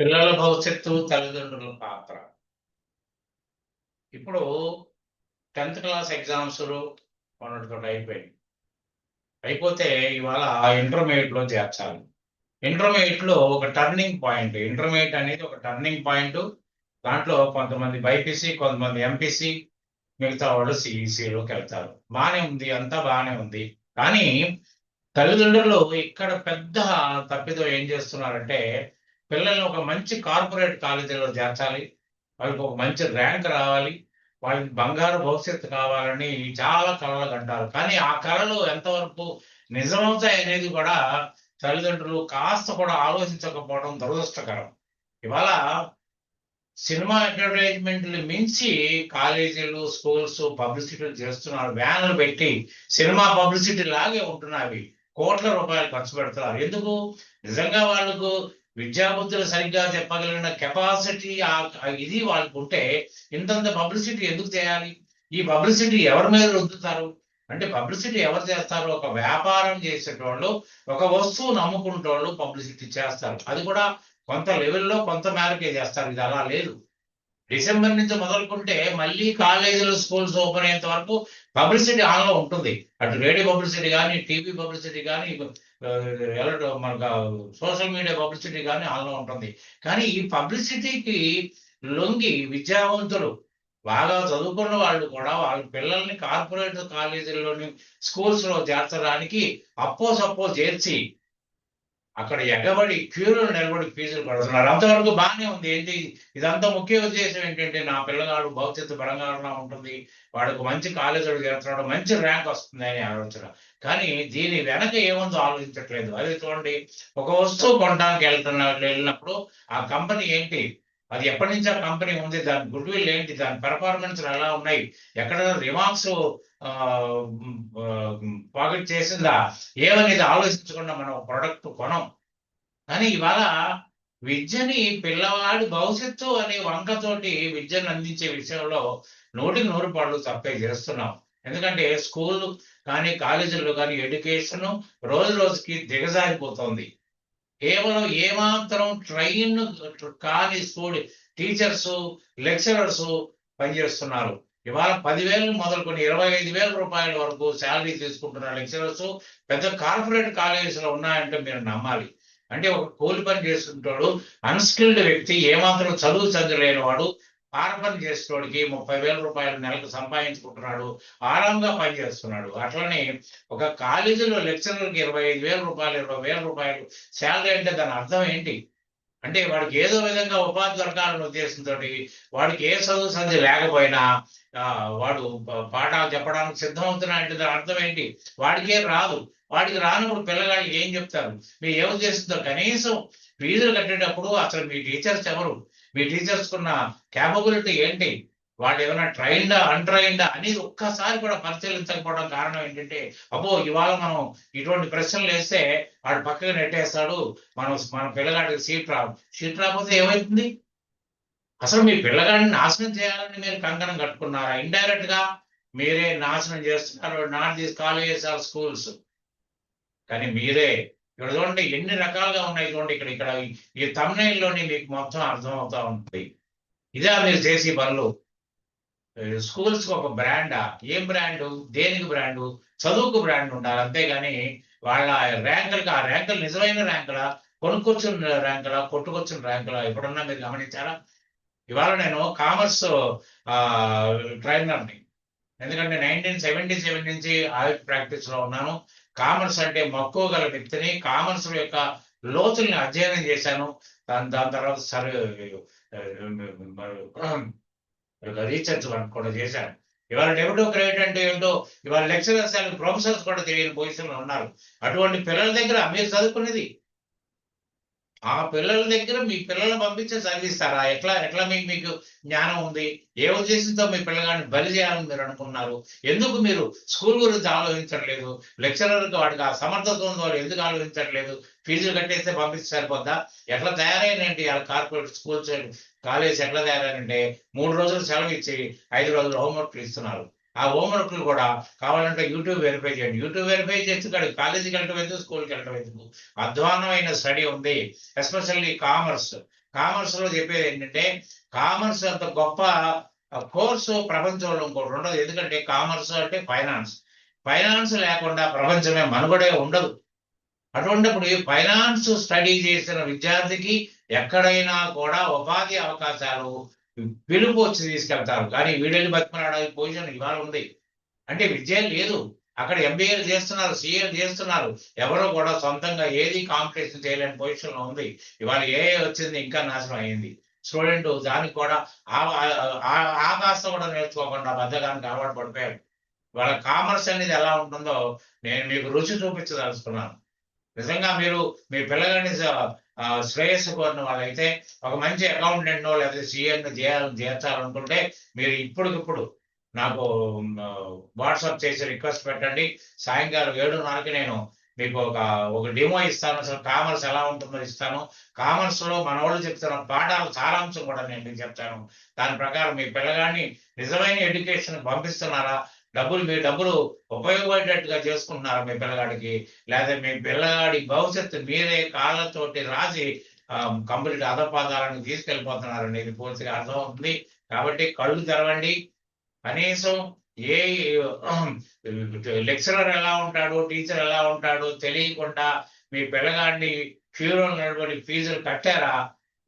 పిల్లల భవిష్యత్తు తల్లిదండ్రుల పాత్ర. ఇప్పుడు 10th క్లాస్ ఎగ్జామ్స్ మొన్నటితో అయిపోయింది. అయిపోతే ఇవాళ ఇంటర్మీడియట్లో చేర్చాలి. ఇంటర్మీడియట్లో ఒక టర్నింగ్ పాయింట్. ఇంటర్మీడియట్ అనేది ఒక టర్నింగ్ పాయింట్. దాంట్లో కొంతమంది బైపీసీ, కొంతమంది ఎంపీసీ, మిగతా వాళ్ళు సిఈసీలోకి వెళ్తారు. బాగానే ఉంది, అంతా బాగానే ఉంది. కానీ తల్లిదండ్రులు ఇక్కడ పెద్ద తప్పిదం ఏం చేస్తున్నారంటే, పిల్లల్ని ఒక మంచి కార్పొరేట్ కాలేజీలో చేర్చాలి, వాళ్ళకి ఒక మంచి ర్యాంక్ రావాలి, వాళ్ళకి బంగారు భవిష్యత్తు కావాలని చాలా కలలు కంటారు. కానీ ఆ కళలు ఎంతవరకు నిజమవుతాయి అనేది కూడా తల్లిదండ్రులు కాస్త కూడా ఆలోచించకపోవడం దురదృష్టకరం. ఇవాళ సినిమా అడ్వర్టైజ్మెంట్లు మించి కాలేజీలు, స్కూల్స్ పబ్లిసిటీలు చేస్తున్నారు. వ్యాన్లు పెట్టి సినిమా పబ్లిసిటీ లాగే ఉంటున్నవి. కోట్ల రూపాయలు ఖర్చు పెడుతున్నారు. ఎందుకు? నిజంగా వాళ్ళకు విద్యాబుద్ధులు సరిగ్గా చెప్పగలిగిన కెపాసిటీ ఇది వాళ్ళకు ఉంటే ఇంతంత పబ్లిసిటీ ఎందుకు చేయాలి? ఈ పబ్లిసిటీ ఎవరి మీద రుద్దుతారు? అంటే పబ్లిసిటీ ఎవరు చేస్తారు? ఒక వ్యాపారం చేసేటోళ్ళు, ఒక వస్తువు నమ్ముకుంటోళ్ళు పబ్లిసిటీ చేస్తారు. అది కూడా కొంత లెవెల్లో కొంత మేరకే చేస్తారు. ఇది అలా లేదు. డిసెంబర్ నుంచి మొదలుకుంటే మళ్ళీ కాలేజీలు, స్కూల్స్ ఓపెన్ అయ్యేంత వరకు పబ్లిసిటీ ఆన్లో ఉంటుంది. అటు రేడియో పబ్లిసిటీ కానీ, టీవీ పబ్లిసిటీ కానీ, మనకు సోషల్ మీడియా పబ్లిసిటీ కానీ ఆన్లో ఉంటుంది. కానీ ఈ పబ్లిసిటీకి లొంగి విద్యావంతులు, బాగా చదువుకున్న వాళ్ళు కూడా వాళ్ళ పిల్లల్ని కార్పొరేట్ కాలేజీల్లోని, స్కూల్స్లో చేర్చడానికి అప్పో సప్పో చేర్చి అక్కడ ఎగబడి క్యూలో నిలబడి ఫీజులు కడుతున్నారు. అంతవరకు బాగానే ఉంది. ఏంటి ఇదంతా ముఖ్య ఉద్దేశం ఏంటంటే, నా పిల్లగాడు భవిష్యత్తు బలంగా ఉంటుంది, వాడికి మంచి కాలేజీలో చేరుతున్నాడు, మంచి ర్యాంక్ వస్తుంది అని ఆలోచన. కానీ దీని వెనక ఏముందో ఆలోచించట్లేదు. అదే చూడండి, ఒక వస్తువు కొనడానికి వెళ్ళినప్పుడు ఆ కంపెనీ ఏంటి, అది ఎప్పటి నుంచి ఆ కంపెనీ ఉంది, దాని గుడ్ విల్ ఏంటి, దాని పెర్ఫార్మెన్స్ ఎలా ఉన్నాయి, ఎక్కడైనా రిమార్క్స్ పాకెట్ చేసిందా, ఏమనేది ఆలోచించకుండా మనం ప్రొడక్ట్ కొనం. కానీ ఇవాళ విద్యని పిల్లవాడి భవిష్యత్తు అనే వంకతోటి విద్యను అందించే విషయంలో 100% తప్పే చేస్తున్నాం. ఎందుకంటే స్కూల్ కానీ, కాలేజీల్లో కానీ ఎడ్యుకేషన్ రోజు రోజుకి దిగజారిపోతుంది. కేవలం ఏమాత్రం ట్రైన్ కాని టీచర్స్, లెక్చరర్స్ పనిచేస్తున్నారు. ఇవాళ 10,000 మొదలుకొని 25,000 రూపాయల వరకు శాలరీ తీసుకుంటున్న లెక్చరర్స్ పెద్ద కార్పొరేట్ కాలేజెస్ లో ఉన్నాయంటే మీరు నమ్మాలి. అంటే ఒక కూలి పని చేస్తుంటాడు, అన్స్కిల్డ్ వ్యక్తి, ఏమాత్రం చదువులేని వాడు పని చేసేవాడికి 30,000 రూపాయలు నెలకు సంపాదించుకుంటున్నాడు, ఆరాంగా పనిచేస్తున్నాడు. అట్లనే ఒక కాలేజీలో లెక్చరర్కి 25,000 రూపాయలు, 20,000 రూపాయలు శాలరీ అంటే దాని అర్థం ఏంటి? అంటే వాడికి ఏదో విధంగా ఉపాధి దొరకాలనే ఉద్దేశంతో, వాడికి ఏ చదువు సంధి లేకపోయినా వాడు పాఠాలు చెప్పడానికి సిద్ధమవుతున్నాయంటే దాని అర్థం ఏంటి? వాడికే రాదు. వాడికి రానప్పుడు పిల్లగాడికి ఏం చెప్తారు? మీరు ఏం చేస్తుంటారు? కనీసం ఫీజులు కట్టేటప్పుడు అసలు మీ టీచర్స్ ఎవరు, మీ టీచర్స్ కున్న క్యాపబిలిటీ ఏంటి, వాళ్ళు ఏమైనా ట్రైన్డా, అన్ట్రైన్డా అనేది ఒక్కసారి కూడా పరిశీలించకపోవడం కారణం ఏంటంటే, అబ్బో ఇవాళ మనం ఇటువంటి ప్రశ్నలు వేస్తే వాడు పక్కకు నెట్టేస్తాడు, మన పిల్లగాడికి సీట్ రాకపోతే ఏమవుతుంది? అసలు మీ పిల్లగాడిని నాశనం చేయాలని మీరు కంకణం కట్టుకున్నారా? ఇండైరెక్ట్ గా మీరే నాశనం చేస్తున్నారు. Not these colleges or schools, కానీ మీరే. ఇక్కడ చూడండి ఎన్ని రకాలుగా ఉన్నాయి. చూడండి ఇక్కడ ఇక్కడ ఈ తమ్నైల్లోని మీకు మొత్తం అర్థం అవుతా ఉంటుంది. ఇదే మీరు చేసే పనులు. స్కూల్స్ కి ఒక బ్రాండా? ఏం బ్రాండు? దేనికి బ్రాండు? చదువుకు బ్రాండ్ ఉండాలి. అంతేగాని వాళ్ళ ర్యాంకులకి, ఆ ర్యాంకులు నిజమైన ర్యాంకులా, కొనుక్కొచ్చిన ర్యాంకులా, కొట్టుకొచ్చిన ర్యాంకులా ఎప్పుడన్నా మీరు గమనించారా? ఇవాళ నేను కామర్స్ ట్రైనర్ని. ఎందుకంటే 1977 నుంచి ఆయుష్ ప్రాక్టీస్ లో ఉన్నాను. కామర్స్ అంటే మక్కువ గల వ్యక్తిని. కామర్స్ యొక్క లోతుల్ని అధ్యయనం చేశాను. దాని తర్వాత రీసెర్చ్ వర్క్ కూడా చేశాను. ఇవాళ డెబ్యూట్ గ్రేడ్ అంటే ఏంటో ఇవాళ లెక్చరర్స్ అండ్ ప్రొఫెసర్స్ కూడా తెలియని పొజిషన్ లో ఉన్నారు. అటువంటి పిల్లల దగ్గర మీరు చదువుకునేది, ఆ పిల్లల దగ్గర మీ పిల్లల్ని పంపించే చదివిస్తారా? ఎట్లా ఎట్లా మీకు జ్ఞానం ఉంది? ఏ ఉద్దేశంతో మీ పిల్లగాడిని బలి చేయాలని మీరు అనుకున్నారు? ఎందుకు మీరు స్కూల్ గురించి ఆలోచించట్లేదు? లెక్చరర్కి వాడికి ఆ సమర్థత ఉంది, వాళ్ళు ఎందుకు ఆలోచించట్లేదు? ఫీజులు కట్టేస్తే పంపిస్తే సరిపోద్దా? ఎట్లా తయారైనండి ఆ కార్పొరేట్ స్కూల్స్, కాలేజ్ ఎట్లా తయారైనంటే 3 రోజులు సెలవు ఇచ్చి 5 రోజులు హోంవర్క్లు ఇస్తున్నారు. ఆ హోంవర్క్లు కూడా కావాలంటే యూట్యూబ్ వెరిఫై చేయండి. యూట్యూబ్ వెరిఫై చేసి కాలేజీకి వెళ్ళటం ఎందుకు, స్కూల్కి వెళ్ళటం ఎందుకు? అధ్వానమైన స్టడీ ఉంది. Especially commerce. కామర్స్ లో చెప్పేది ఏంటంటే కామర్స్ అంత గొప్ప కోర్సు ప్రపంచంలో ఇంకోటి ఉండదు. ఎందుకంటే కామర్స్ అంటే ఫైనాన్స్. ఫైనాన్స్ లేకుండా ప్రపంచమే మనుగడే ఉండదు. అటువంటిప్పుడు ఫైనాన్స్ స్టడీ చేసిన విద్యార్థికి ఎక్కడైనా కూడా ఉపాధి అవకాశాలు పిలుపు వచ్చి తీసుకెళ్తారు. కానీ వీడెళ్ళి బతిమలాడే పొజిషన్ ఇవాళ ఉంది. అంటే విద్య లేదు. అక్కడ ఎంబీఏలు చేస్తున్నారు, సీఏలు చేస్తున్నారు. ఎవరో కూడా సొంతంగా ఏది కాంపిటీషన్ చేయలేని పొజిషన్ లో ఉంది. ఇవాళ ఏఐ వచ్చింది, ఇంకా నాశనం అయింది. స్టూడెంట్ దానికి కూడా ఆ కాస్త కూడా నేర్చుకోకుండా బద్దగానికి అలవాటు పడిపోయారు. వాళ్ళ కామర్స్ అనేది ఎలా ఉంటుందో నేను మీకు రుచి చూపించదలుచుకున్నాను. నిజంగా మీరు మీ పిల్లగాడిని శ్రేయస్సు కోరిన వాళ్ళైతే ఒక మంచి అకౌంటెంట్ లేకపోతే సీఎం చేర్చాలనుకుంటే మీరు ఇప్పటికిప్పుడు నాకు వాట్సాప్ చేసి రిక్వెస్ట్ పెట్టండి. సాయంకాలం 7:30కి నేను మీకు ఒక డెమో ఇస్తాను. అసలు కామర్స్ ఎలా ఉంటుందో ఇస్తాను. కామర్స్ లో మన వాళ్ళు చెప్తున్న పాఠాలు సారాంశం కూడా నేను మీకు చెప్తాను. దాని ప్రకారం మీ పిల్లగాడిని నిజమైన ఎడ్యుకేషన్ పంపిస్తున్నారా, మీ డబ్బులు ఉపయోగపడేటట్టుగా చేసుకుంటున్నారా మీ పిల్లగాడికి, లేదా మీ పిల్లగాడి భవిష్యత్తు మీరే కాళ్ళతోటి రాసి కంప్లీట్ అధపాదాలను తీసుకెళ్ళిపోతున్నారనేది పూర్తిగా అర్థం అవుతుంది. కాబట్టి కళ్ళు తెరవండి. కనీసం ఏ లెక్చరర్ ఎలా ఉంటాడు, టీచర్ ఎలా ఉంటాడు తెలియకుండా మీ పిల్లగాడిని క్యూలో నిలబడి ఫీజులు కట్టారా,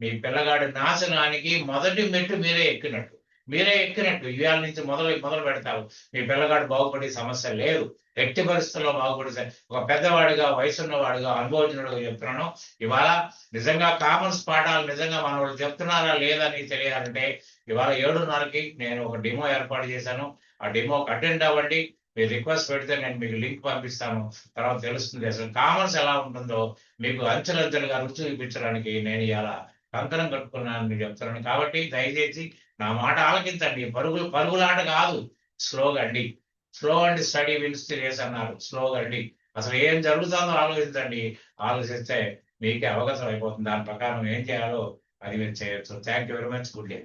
మీ పిల్లగాడి నాశనానికి మొదటి మెట్టు మీరే ఎక్కినట్టు ఇవాళ నుంచి మొదలు పెడతారు. మీ పిల్లగాడు బాగుపడే సమస్య లేదు. ఎట్టి పరిస్థితుల్లో బాగుపడే ఒక పెద్దవాడిగా, వయసున్నవాడిగా, అనుభవజ్ఞుడిగా చెప్తున్నాను. ఇవాళ నిజంగా కామర్స్ పాఠాలు నిజంగా మన వాళ్ళు చెప్తున్నారా లేదా అని తెలియాలంటే ఇవాళ 7:30కి నేను ఒక డెమో ఏర్పాటు చేశాను. ఆ డెమోకి అటెండ్ అవ్వండి. మీరు రిక్వెస్ట్ పెడితే నేను మీకు లింక్ పంపిస్తాను. తర్వాత తెలుస్తుంది అసలు కామర్స్ ఎలా ఉంటుందో మీకు అంచెలంచెలుగా రుచి చూపించడానికి నేను ఇలా కంకణం కట్టుకున్నాను మీకు చెప్తున్నాను. కాబట్టి దయచేసి నా మాట ఆలకించండి. పరుగులాట కాదు, స్లోగా అండి. Slow and steady wins the race అన్నారు. స్లోగా అండి. అసలు ఏం జరుగుతుందో ఆలోచించండి. ఆలోచిస్తే మీకే అవకాశం అయిపోతుంది. దాని ప్రకారం ఏం చేయాలో అది మీరు చేయొచ్చు. Thank you very much. Good day.